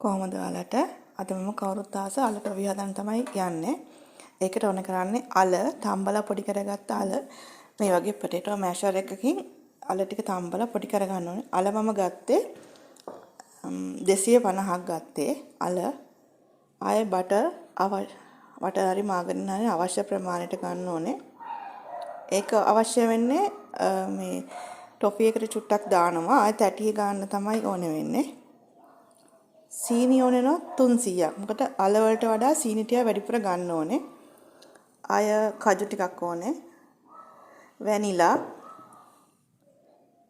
කොහොමද ඔයාලට අද මම කවුරුත් ආස අල ටොෆි හදන්න තමයි යන්නේ. ඒකට ඕන කරන්නේ අල තම්බලා පොඩි කරගත්ත අල මේ වගේ පොටේටෝ මෑෂර් එකකින් අල ටික තම්බලා පොඩි කරගන්න ඕනේ. අල මම ගත්තේ 250ක් ගත්තේ අල. ආයේ බටර් හරි මාගරින් හරි අවශ්‍ය ප්‍රමාණයට ගන්න ඕනේ. ඒක අවශ්‍ය වෙන්නේ මේ ටොෆි එකට චුට්ටක් දානවා. ආයේ තැටිය ගන්න තමයි ඕනේ වෙන්නේ. සීනි ඕනේ නෝ 300ක්. මොකට අල වලට වඩා සීනි ටික වැඩිපුර ගන්න ඕනේ. අය කජු ටිකක් ඕනේ. වැනිලා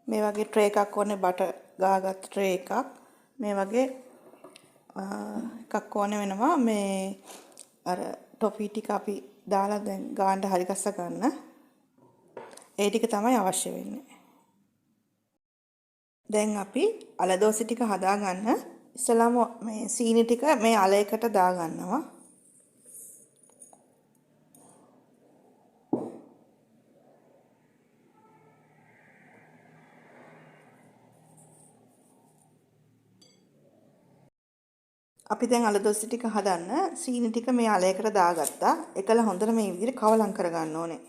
මේ වගේ ට්‍රේ එකක් ඕනේ බටර් ගාගත් ට්‍රේ එකක්. මේ වගේ එකක් ඕනේ වෙනවා මේ අර ටොෆි ටික අපි දාලා දැන් ගාන්න හරි ගස්ස ගන්න. ඒ ටික තමයි අවශ්‍ය වෙන්නේ. දැන් අපි අල දෝසි ටික හදා ගන්න. ඉස්සලාම මේ සීනි ටික මේ අල එකට දා ගන්නවා. අපි දැන් අල දෝසි ටික හදන්න සීනි ටික මේ අල එකට දාගත්තා. එකල හොඳට මේ විදිහට කවලම් කර ගන්න ඕනේ.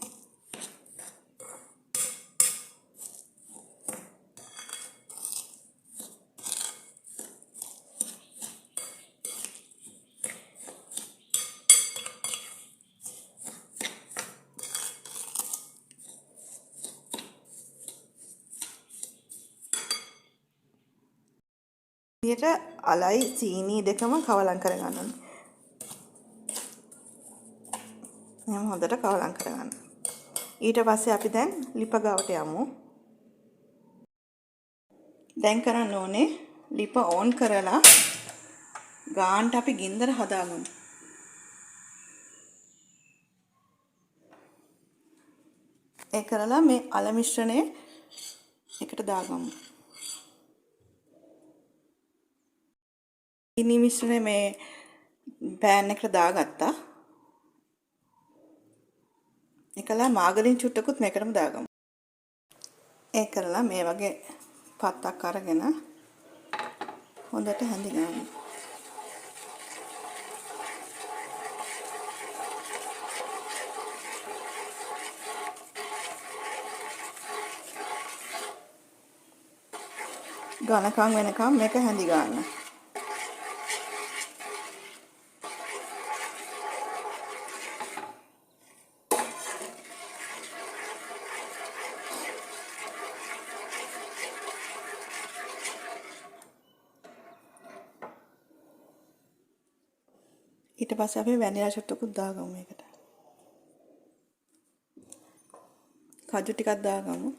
විදිහට අලයි සීනි දෙකම කවලම් කර ගන්න ඕනේ. එහෙනම් හොඳට කවලම් කර ගන්න. ඊට පස්සේ අපි දැන් ලිප ගාවට යමු. දැන් කරන්න ඕනේ ලිප ඕන් කරලා ගාන්ට අපි ගින්දර හදාගමු. ඒ කරලා මේ අල මිශ්‍රණය එකට දාගමු. ඉනි මිශ්‍රණය මේ පෑන් එකට දාගත්තා. ඒකලා මාගරින් චුට්ටකුත් මේකටම දාගමු. ඒ කරලා මේ වගේ පත්තක් අරගෙන හොඳට හැඳි ගන්න. ඝනකම් වෙනකම් මේක හැඳි ගන්න. ඊට පස්සේ අපි වැනිලා චුට්ටකුත් දාගමු මේකට. කජු ටිකක් දාගමු.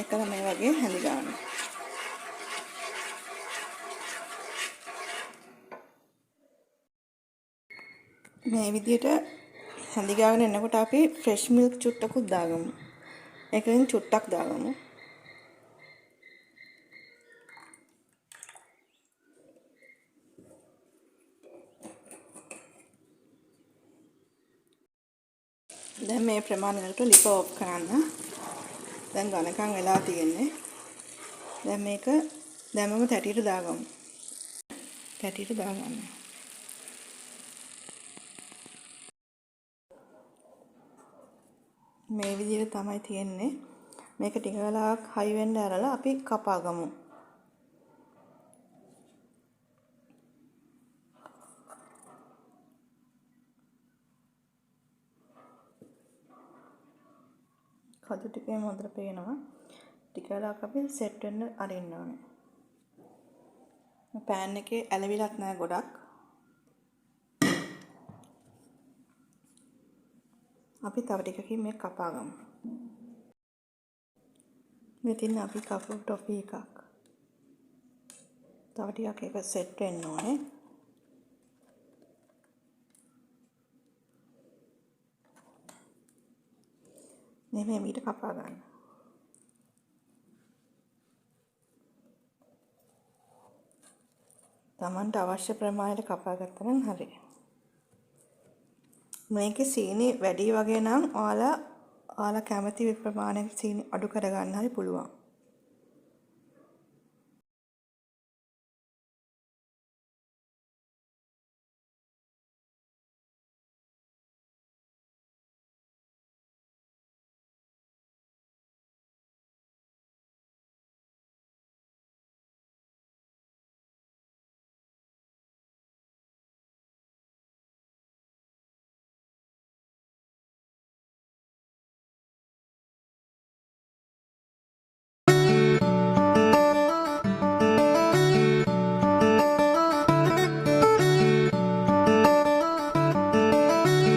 එකල මේ වගේ හැඳි ගන්න. මේ විදිහට හැඳි ගාගෙන එනකොට අපි ෆ්‍රෙෂ් මිල්ක් චුට්ටකුත් දාගමු. ඒකෙන් චුට්ටක් දාගමු. දැන් මේ ප්‍රමාණයට ලිප ඔෆ් කරන්න. දැන් ඝනකම් වෙලා තියෙන්නේ. දැන් මේක දැම්මම තැටියට දාගමු. තැටියට දාගන්න. මේ විදිහට තමයි තියෙන්නේ. මේක ටික වෙලාවක් හයි වෙන්න ඇරලා අපි කපාගමු. කජු ටිකේම හොඳට පේනවා. ටික වෙලාවක් අපි සෙට් වෙන්න අරින්න ඕනේ. පෑන් එකේ ඇලවිලක් නැහැ ගොඩක්. අපි තව ටිකකින් මේක කපාගමු. මෙතින් අපි කපු ටොෆි එකක්. තව ටිකක් ඒක සෙට් වෙන්න ඕනේ. මේ මීට කපා ගන්න. Tamanට අවශ්‍ය ප්‍රමාණයට කපා ගත්තා නම් හරියි. මේකේ සීනි වැඩි වගේ නම් ඔයාලා කැමති ප්‍රමාණයට සීනි අඩු කරගන්න හරි පුළුවන්.